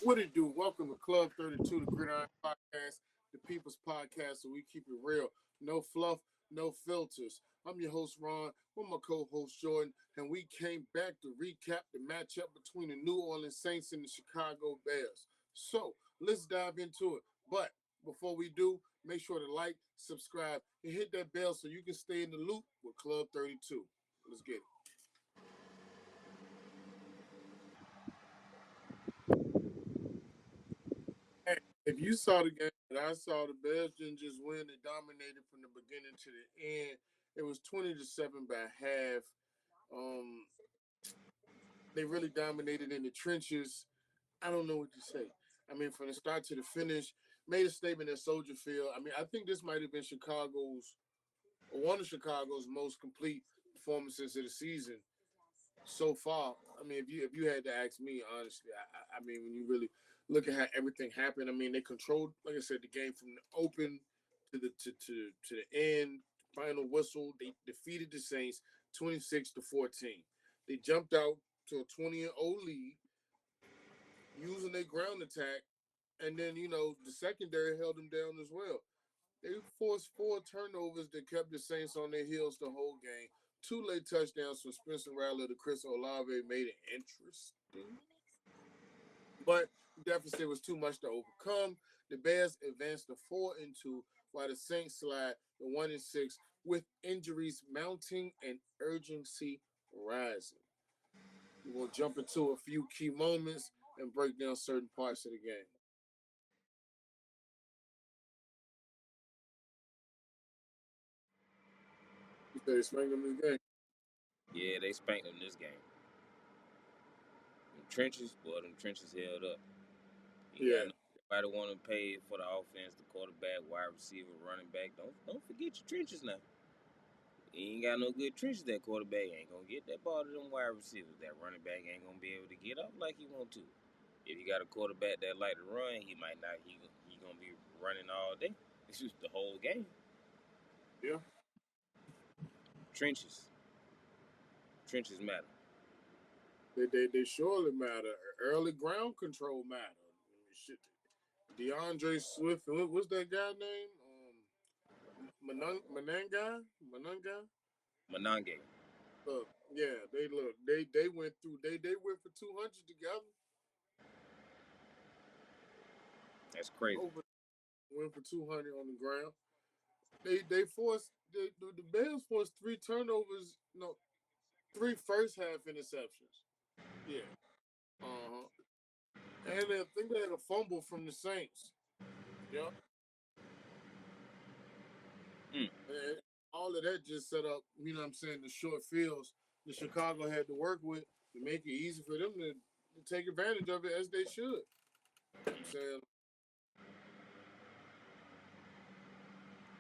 What it do? Welcome to Club 32, the Gridiron Podcast, the People's Podcast, so we keep it real. No fluff, no filters. I'm your host, Ron, with my co-host, Jordan, and we came back to recap the matchup between the New Orleans Saints and the Chicago Bears. So, let's dive into it. But before we do, make sure to like, subscribe, and hit that bell so you can stay in the loop with Club 32. Let's get it. Hey, if you saw the game that I saw, the Bears didn't just win; they dominated from the beginning to the end. It was 20-7 by half. Um, they really dominated in the trenches. I don't know what to say. I mean, from the start to the finish, made a statement at Soldier Field. I mean, I think this might have been one of Chicago's most complete performances of the season so far. I mean, if you had to ask me honestly, I mean, when you really look at how everything happened, I mean, they controlled, like I said, the game from the open to the end, final whistle. They defeated the Saints 26-14. They jumped out to a 20-0 lead using their ground attack, and then the secondary held them down as well. They forced four turnovers that kept the Saints on their heels the whole game. Two late touchdowns from Spencer Rattler to Chris Olave made it interesting. But the deficit was too much to overcome. The Bears advanced to 4-2, while the Saints slide to 1-6, with injuries mounting and urgency rising. We're going to jump into a few key moments and break down certain parts of the game. You say swing them this game. Yeah, they spanked them this game. Them trenches, boy, them trenches held up. You Yeah. got nobody want to pay for the offense, the quarterback, wide receiver, running back. Don't forget your trenches now. You ain't got no good trenches. That quarterback ain't gonna get that ball to them wide receivers. That running back ain't gonna be able to get up like he want to. If you got a quarterback that like to run, he might not. He gonna be running all day. This is the whole game. Yeah. Trenches, trenches matter. They surely matter. Early ground control matter. I mean, shit. DAndreSwift, what's that guy name? Mananga. Monange, Yeah, they went through. They went for 200 together. that's crazy. Over went for 200 on the ground. They forced the Bears forced three turnovers. No, three first half interceptions. Yeah. Uh huh. And I think they had a fumble from the Saints. Yep. Mm. And all of that just set up, what I'm saying, the short fields that Chicago had to work with to make it easy for them to take advantage of it as they should. I'm saying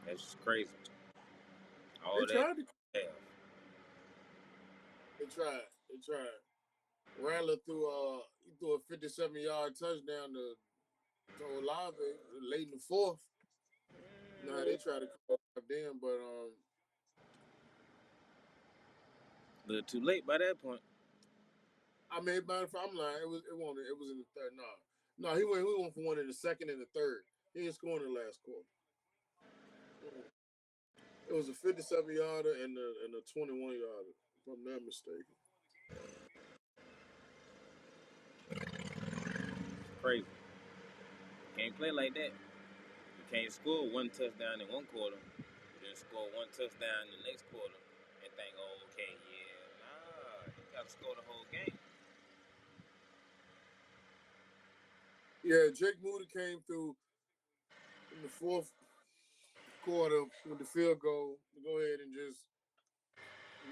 That's just crazy. they All that tried to have. they tried. Rattler threw a 57-yard touchdown to Olave late in the fourth. You know how they try to come up them, but A little too late by that point. I mean, I'm lying. It was in the third. No, he went for one in the second and the third. He didn't score in the last quarter. It was a 57-yarder and a 21-yarder, if I'm not mistaken. Crazy. Can't play like that. You can't score one touchdown in one quarter, then score one touchdown in the next quarter, and think, oh, okay, yeah, nah, you got to score the whole game. Yeah, Jake Moody came through in the fourth quarter with the field goal to go ahead and just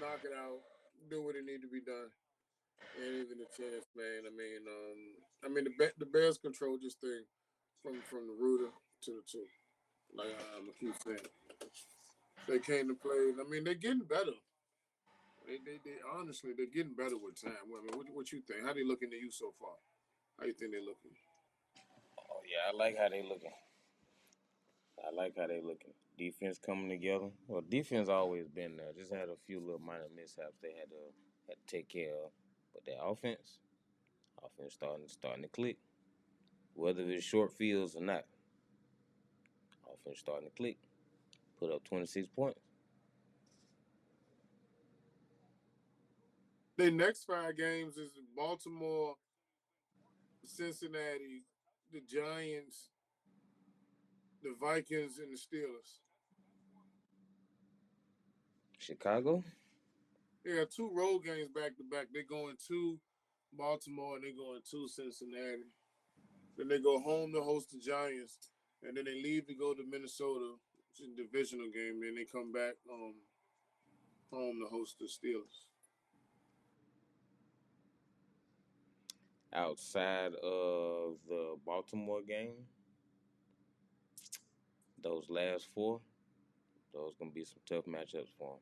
knock it out, do what it needed to be done. Ain't even a chance, man. I mean the Bears control this thing from the rooter to the two. Like I'm gonna keep saying, they came to play. I mean, they're getting better. They honestly, they're getting better with time. I mean, what you think? How they looking to you so far? How you think they're looking? Oh, yeah, I like how they looking. I like how they looking. Defense coming together. Well, defense always been there. Just had a few little minor mishaps they had to take care of. But their offense starting to click. whether it's short fields or not. Offense starting to click. Put up 26 points. Their next 5 games is Baltimore, Cincinnati, the Giants, the Vikings, and the Steelers. Chicago? They got 2 road games back to back. They're going to Baltimore and they're going to Cincinnati. Then they go home to host the Giants, and then they leave to go to Minnesota, which is a divisional game. Then they come back home to host the Steelers. Outside of the Baltimore game, those last 4, those going to be some tough matchups for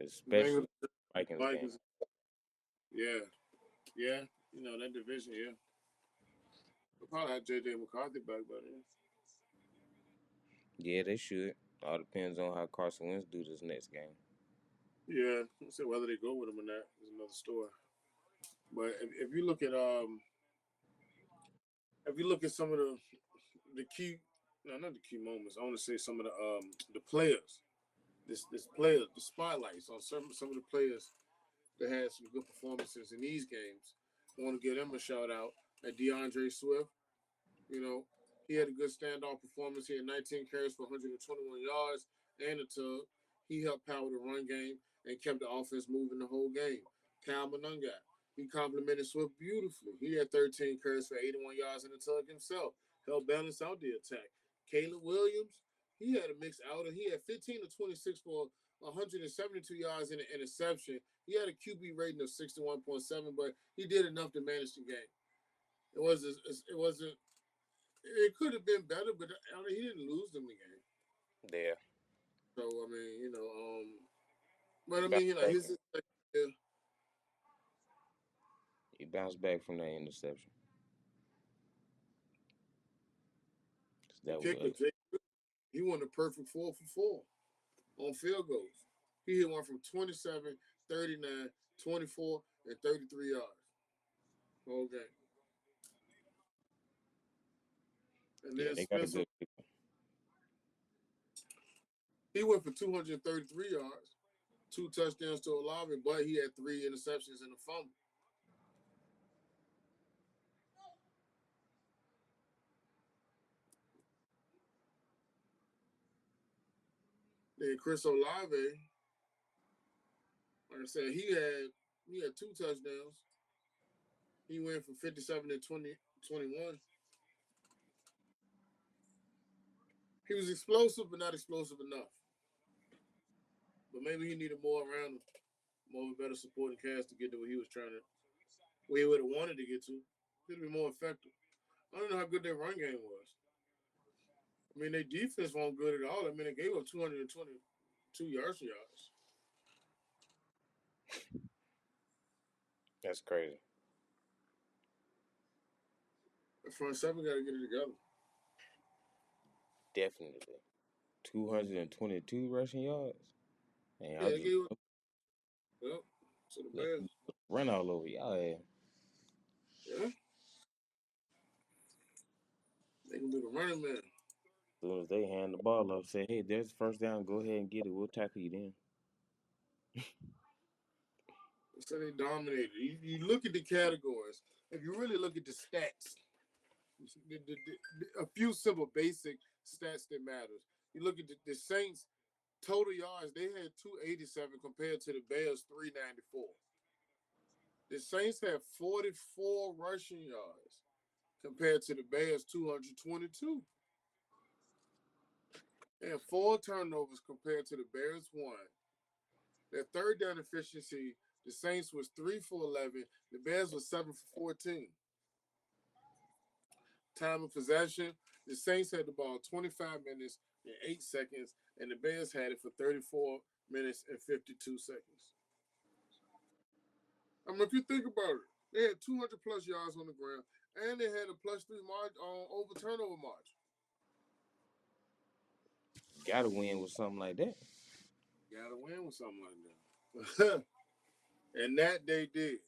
them. Especially Bengals, Vikings game. Vikings. Yeah, yeah. You know that division. Yeah, we'll probably have J.J. McCarthy back by then. Yeah, they should. All depends on how Carson Wentz do this next game. Yeah, so whether they go with him or not is another story. But if you look at some of the key, no, not the key moments. I want to say some of the players, the spotlights on some of the players that had some good performances in these games. I want to give them a shout out at DAndreSwift. You know, he had a good standoff performance. He had 19 carries for 121 yards and a tug. He helped power the run game and kept the offense moving the whole game. Kyle Monunga, he complimented Swift beautifully. He had 13 carries for 81 yards and a tug himself. Helped balance out the attack. Caleb Williams, he had a mixed outing. He had 15 to 26 for 172 yards and an interception. He had a QB rating of 61.7, but he did enough to manage the game. It wasn't it could have been better, but I mean, he didn't lose them the game. Yeah. So I mean, but I Bounce mean, back. he's just like, yeah, He bounced back from that interception. the That was kicker, ugly. Jake, he won a perfect 4 for 4 on field goals. He hit one from 27, 39, 24, and 33 yards whole game. And Yeah, then they got a Spencer, good kicker. he went for 233 yards, 2 touchdowns to Olave, but he had 3 interceptions and a fumble. Then Chris Olave, like I said, he had 2 touchdowns. He went from 57 to 21. He was explosive, but not explosive enough. But maybe he needed more around him, more of a better supporting cast to get to where he would have wanted to get to. Could have been more effective. I don't know how good their run game was. I mean, their defense wasn't good at all. I mean, they gave up 222 yards. That's crazy. The front seven got to get it together. Definitely. 222 rushing yards. And Yeah, y'all they just gave up. Yep. To the let Bears. them run all over y'all. As Yeah. They can be the running man. soon as they hand the ball off, say, hey, there's the first down. Go ahead and get it. We'll tackle you then. So they dominated. You look at the categories. If you really look at the stats, a few simple basic stats that matters. You look at the Saints total yards, they had 287 compared to the Bears 394. The Saints had 44 rushing yards compared to the Bears 222. They had 4 turnovers compared to the Bears 1. Their third down efficiency, the Saints was 3 for 11. The Bears was 7 for 14. Time of possession, the Saints had the ball 25 minutes and 8 seconds, and the Bears had it for 34 minutes and 52 seconds. I mean, if you think about it, they had 200 plus yards on the ground, and they had a +3 margin over turnover margin. Gotta win with something like that. Got to win with something like that. And that they did.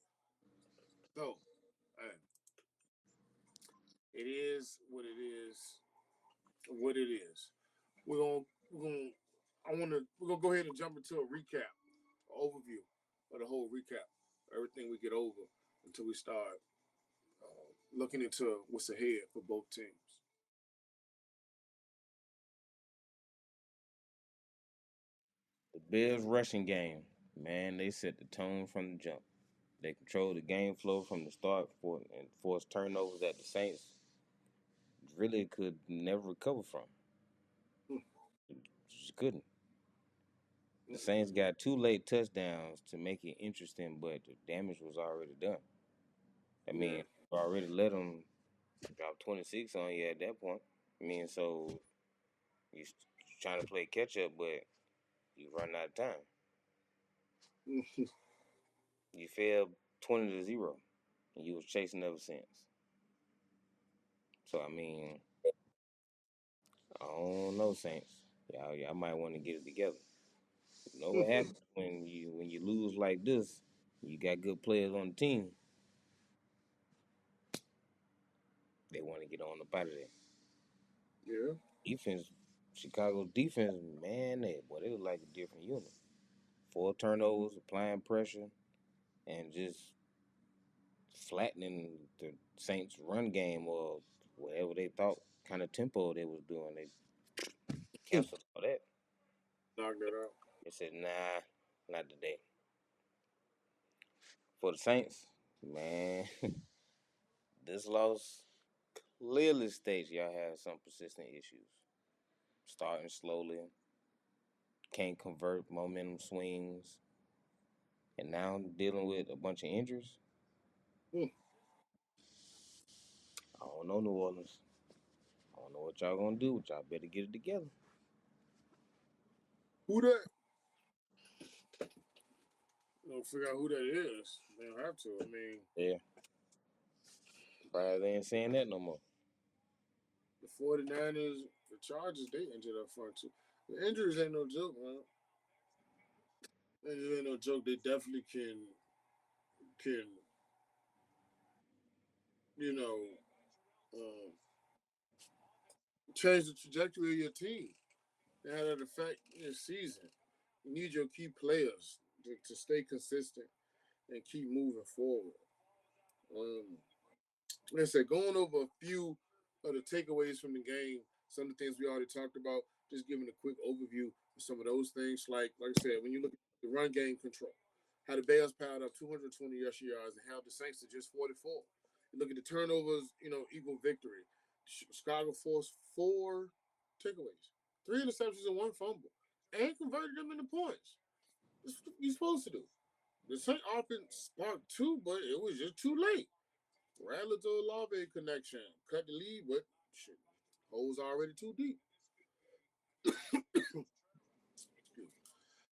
So, hey, It is what it is. What it is. We're gonna. We're gonna go ahead and jump into a recap, overview of the whole recap, everything we get over until we start looking into what's ahead for both teams. The Bills' rushing game, man, they set the tone from the jump. They controlled the game flow from the start and forced turnovers that the Saints really could never recover from. Just couldn't. The Saints got two late touchdowns to make it interesting, but the damage was already done. I Yeah. mean, already let them drop 26 on you at that point. I mean, so you trying to play catch up, but you run out of time. You fell 20-0, and you was chasing ever since. So I mean, I don't know, Saints. Y'all might want to get it together. You know what happens when you lose like this? You got good players on the team. They want to get on up out of there. Yeah. Defense, Chicago's defense, man, they look like a different unit. 4 turnovers, applying pressure, and just flattening the Saints' run game or whatever they thought kind of tempo they was doing. They canceled all that. Knock that out. They said, nah, not today. For the Saints, man, this loss clearly states y'all have some persistent issues. Starting slowly, can't convert momentum swings, and now dealing with a bunch of injuries. Hmm. I don't know, New Orleans. I don't know what y'all gonna do, but y'all better get it together. Who that? Don't figure out who that is. They don't have to. I mean, Yeah, but they ain't saying that no more. the 49ers, the Chargers, they injured up front too. The injuries ain't no joke, man. Injuries ain't no joke. They definitely can you know um, change the trajectory of your team. They had an effect in the season. You need your key players to stay consistent and keep moving forward. Um, like I said, going over a few of the takeaways from the game, some of the things we already talked about, just giving a quick overview of some of those things. Like I said, when you look at the run game control, how the Bears piled up 220 rushing yards and held the Saints to just 44. You look at the turnovers, equal victory. Chicago forced 4 takeaways, 3 interceptions and 1 fumble, and converted them into points. That's what you're supposed to do. The Saints offense sparked too, but it was just too late. Rattler to Olave connection. Cut the lead, but shit, holes already too deep.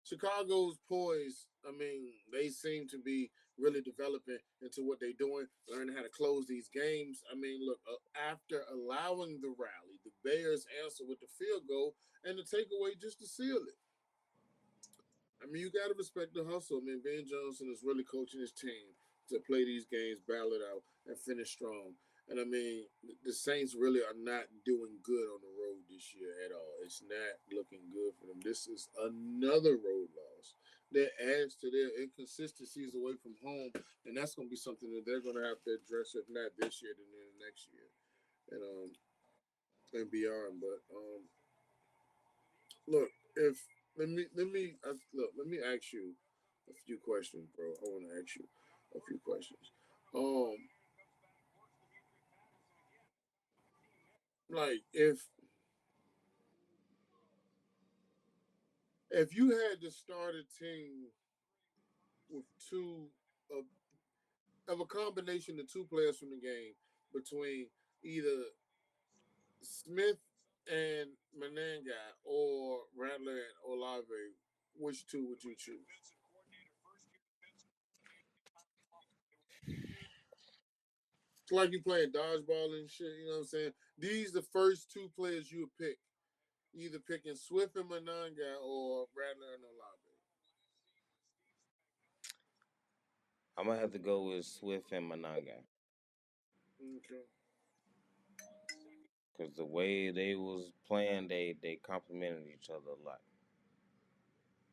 Chicago's poise, I mean, they seem to be really developing into what they're doing, learning how to close these games. I mean, look, after allowing the rally, the Bears answer with the field goal and the takeaway just to seal it. I mean, you got to respect the hustle. I mean, Ben Johnson is really coaching his team to play these games, battle it out, and finish strong. And I mean, the Saints really are not doing good on the road this year at all. It's not looking good for them. This is another road loss that adds to their inconsistencies away from home, and that's going to be something that they're going to have to address, if not this year, then the next year, and beyond. But look, if let me ask you a few questions, bro. I want to ask you a few questions. Um, like if you had to start a team with two of, of a combination of two players from the game between either Smith and Mananga or Rattler and Olave, which two would you choose? It's like you playing dodgeball and shit. You know what I'm saying? These the first two players you would pick. Either picking Swift and Mananga or Rattler and Olave. I'm gonna have to go with Swift and Mananga. Okay. Because the way they was playing, they complemented each other a lot.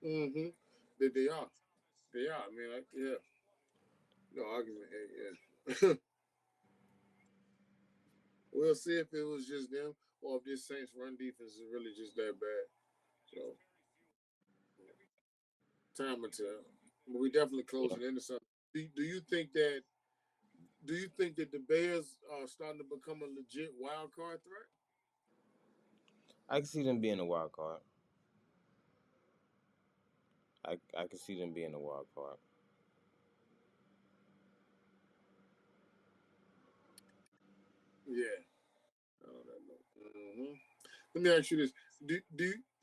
Mm-hmm. They are. They are. I mean, like, yeah. No argument. Yeah. We'll see if it was just them or if this Saints run defense is really just that bad. So time will tell. But we definitely Yeah. closing into something. Do you think that the Bears are starting to become a legit wild card threat? I can see them being a wild card. I can see them being a wild card. Yeah. I don't know. Mm-hmm. Let me ask you this: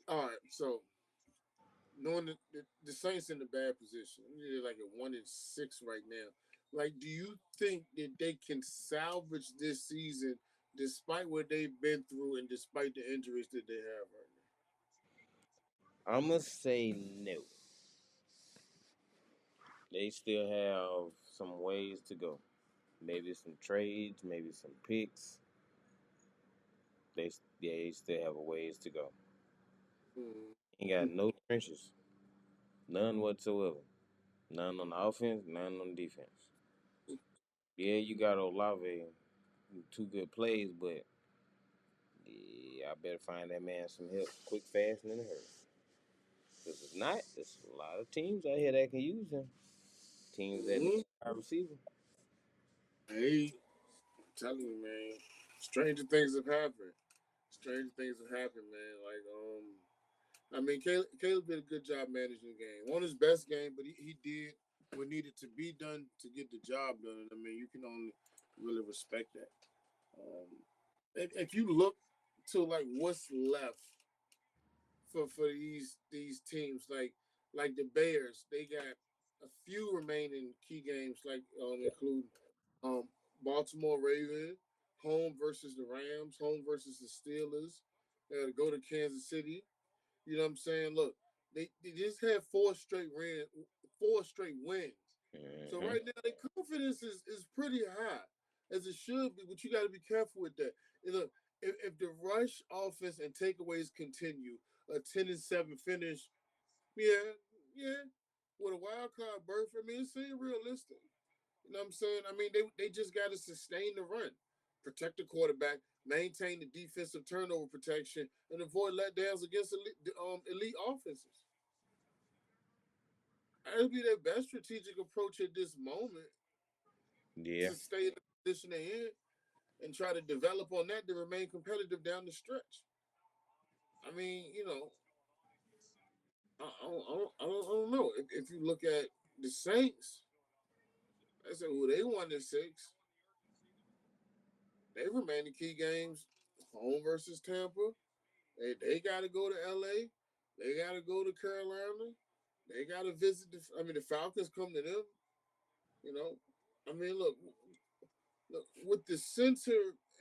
all right? So knowing the Saints in the bad position, they're like at 1-6 right now. Like, do you think that they can salvage this season despite what they've been through and despite the injuries that they have right I'm gonna say no. They still have some ways to go. Maybe some trades, maybe some picks. They still have a ways to go. now? Ain't got no trenches, none whatsoever. None on the offense, none on the defense. Yeah, you got Olave, two good plays, but yeah, I better find that man some help quick, fast, and in a hurry. Because if not, there's a lot of teams out here that can use him. Teams that need Mm-hmm. a wide receiver. Hey, I'm telling you, man, stranger things have happened. Stranger things have happened, man. I mean, Caleb did a good job managing the game. Won his best game, but he did what needed to be done to get the job done. And I mean, you can only really respect that. Um, if you look to like what's left for these teams, like the Bears, they got a few remaining key games, like include um, Baltimore Ravens, home versus the Rams, home versus the Steelers. They got to go to Kansas City. You know what I'm saying? Look, they just had four straight wins. So Mm-hmm. right now their confidence is pretty high, as it should be, but you gotta be careful with that. And look, if the rush offense and takeaways continue, a 10-7 finish, yeah, yeah. With a wild card berth, I mean, it seems realistic. You know what I'm saying? I mean, they just got to sustain the run, protect the quarterback, maintain the defensive turnover protection, and avoid letdowns against elite offenses. That would be their best strategic approach at this moment Yeah. to stay in the position they're in and try to develop on that to remain competitive down the stretch. I mean, I don't know. If you look at the Saints, I said, well, they 1-6. They remain the key games, home versus Tampa. They got to go to LA. They got to go to Carolina. They got to visit the Falcons come to them. You know, I mean, look with the center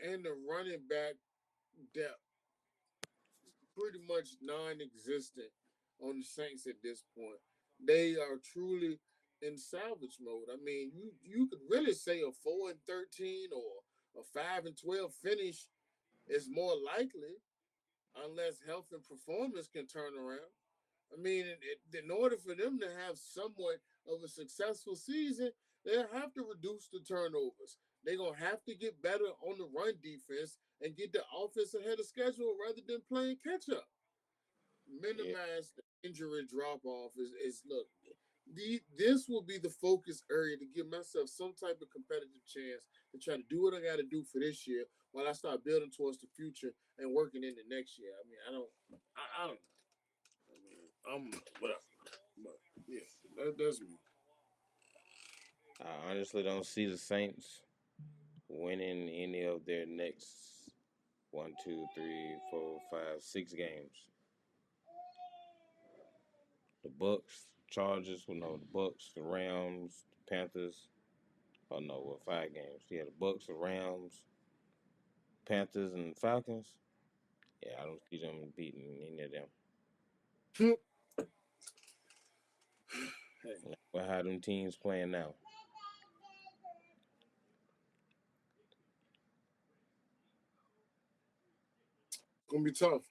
and the running back depth pretty much non-existent on the Saints at this point. They are truly in salvage mode. I mean, you could really say a 4-13 or a 5-12 finish is more likely unless health and performance can turn around. I mean, in order for them to have somewhat of a successful season, they'll have to reduce the turnovers. They're going to have to get better on the run defense and get the offense ahead of schedule rather than playing catch up. Yeah. Minimize the injury drop off is look, this will be the focus area to give myself some type of competitive chance to try to do what I got to do for this year while I start building towards the future and working into next year. I mean, I don't know. I mean, I'm whatever, but yeah, that's me. I honestly don't see the Saints winning any of their next one, two, three, four, five, 6 games. The Bucks, Chargers, well, no, the Bucks, the Rams, the Panthers. Oh no, well, 5 games. Yeah, the Bucks, the Rams, Panthers, and Falcons. Yeah, I don't see them beating any of them. Hey, Well, how them teams playing now? Gonna be tough.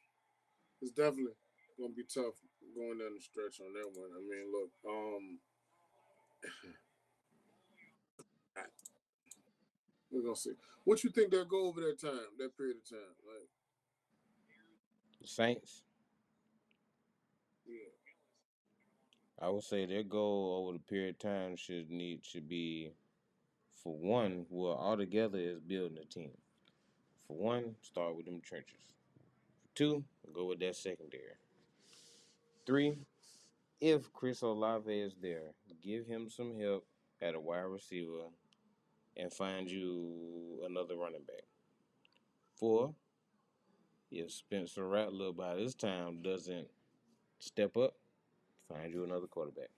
It's definitely gonna be tough going down the stretch on that one. I mean, look, I, we're gonna see. What you think they'll go over that time, that period of time? Like, The Saints, yeah, I would say their goal over the period of time should be, for one, well, altogether is building a team. For one, start with them trenches. For two, go with that secondary. Three, if Chris Olave is there, give him some help at a wide receiver and find you another running back. Four, if Spencer Rattler by this time doesn't step up, find you another quarterback.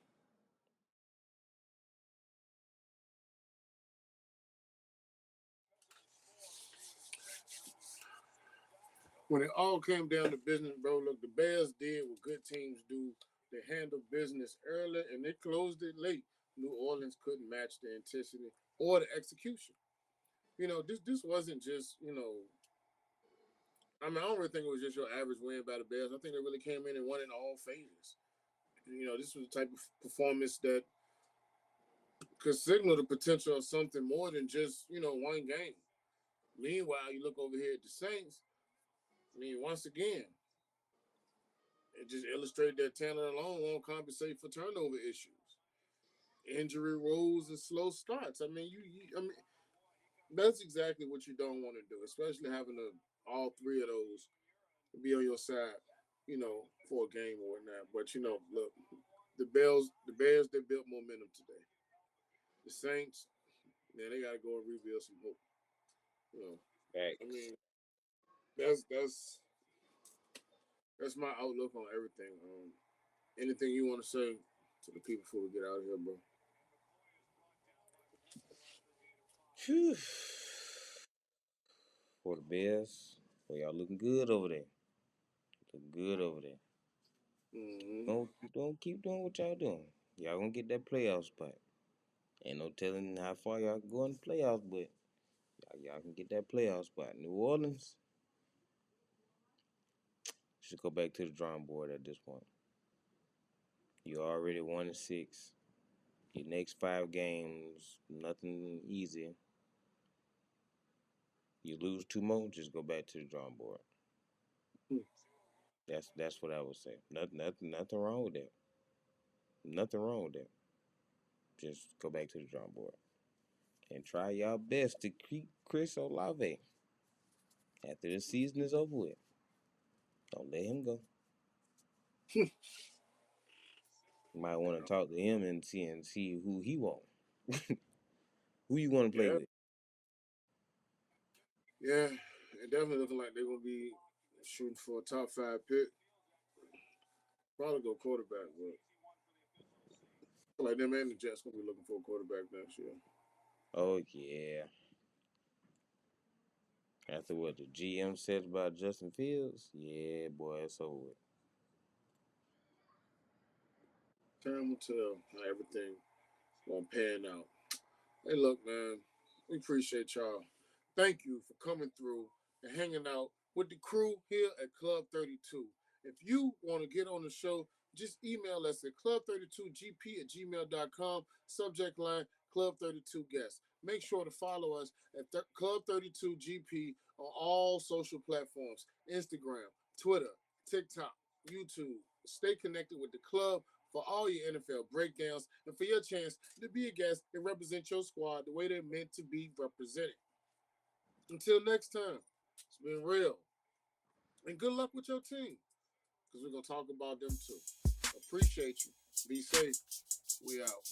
when it all came down to business, bro, look, the Bears did what good teams do. They handled business early and they closed it late. New Orleans couldn't match the intensity or the execution. This wasn't just, I mean, I don't really think it was just your average win by the Bears. I think they really came in and won in all phases. This was the type of performance that could signal the potential of something more than just, one game. Meanwhile, you look over here at the Saints. I mean, once again, it just illustrated that talent alone won't compensate for turnover issues, injury woes, and slow starts. I mean, I mean, that's exactly what you don't want to do, especially having all three of those be on your side, for a game or whatnot. But look, the Bears, they built momentum today. The Saints, man, they got to go and rebuild some hope. You know, I Facts. mean, that's my outlook on everything. Anything you want to say to the people before we get out of here, bro? Phew. For the Bears, well, y'all looking good over there. Looking good over there. Mm-hmm. Don't keep doing what y'all doing. Y'all gonna get that playoff spot. Ain't no telling how far y'all can go in the playoffs, but y'all can get that playoff spot. New Orleans should go back to the drawing board at this point. You already 1-6. Your next 5 games, nothing easy. You lose 2 more, just go back to the drawing board. That's what I would say. Nothing wrong with that. Nothing wrong with that. Just go back to the drawing board and try y'all best to keep Chris Olave after the season is over with. Don't let him go. You might want to talk to him and see who he want. Who you want to play Yeah, with? yeah, it definitely looking like they're gonna be shooting for a top five pick. Probably go quarterback, but I feel like them and the Jets gonna be looking for a quarterback next year. Oh yeah. After what the GM said about Justin Fields, yeah, boy, it's over with. Time will tell how everything gonna pan out. Hey, look, man, we appreciate y'all. Thank you for coming through and hanging out with the crew here at Club 32. If you want to get on the show, just email us at club32gp@gmail.com. Subject line Club 32 guests. Make sure to follow us at Club 32GP on all social platforms: Instagram, Twitter, TikTok, YouTube. Stay connected with the club for all your NFL breakdowns and for your chance to be a guest and represent your squad the way they're meant to be represented. Until next time, it's been real. And good luck with your team because we're going to talk about them too. Appreciate you. Be safe. We out.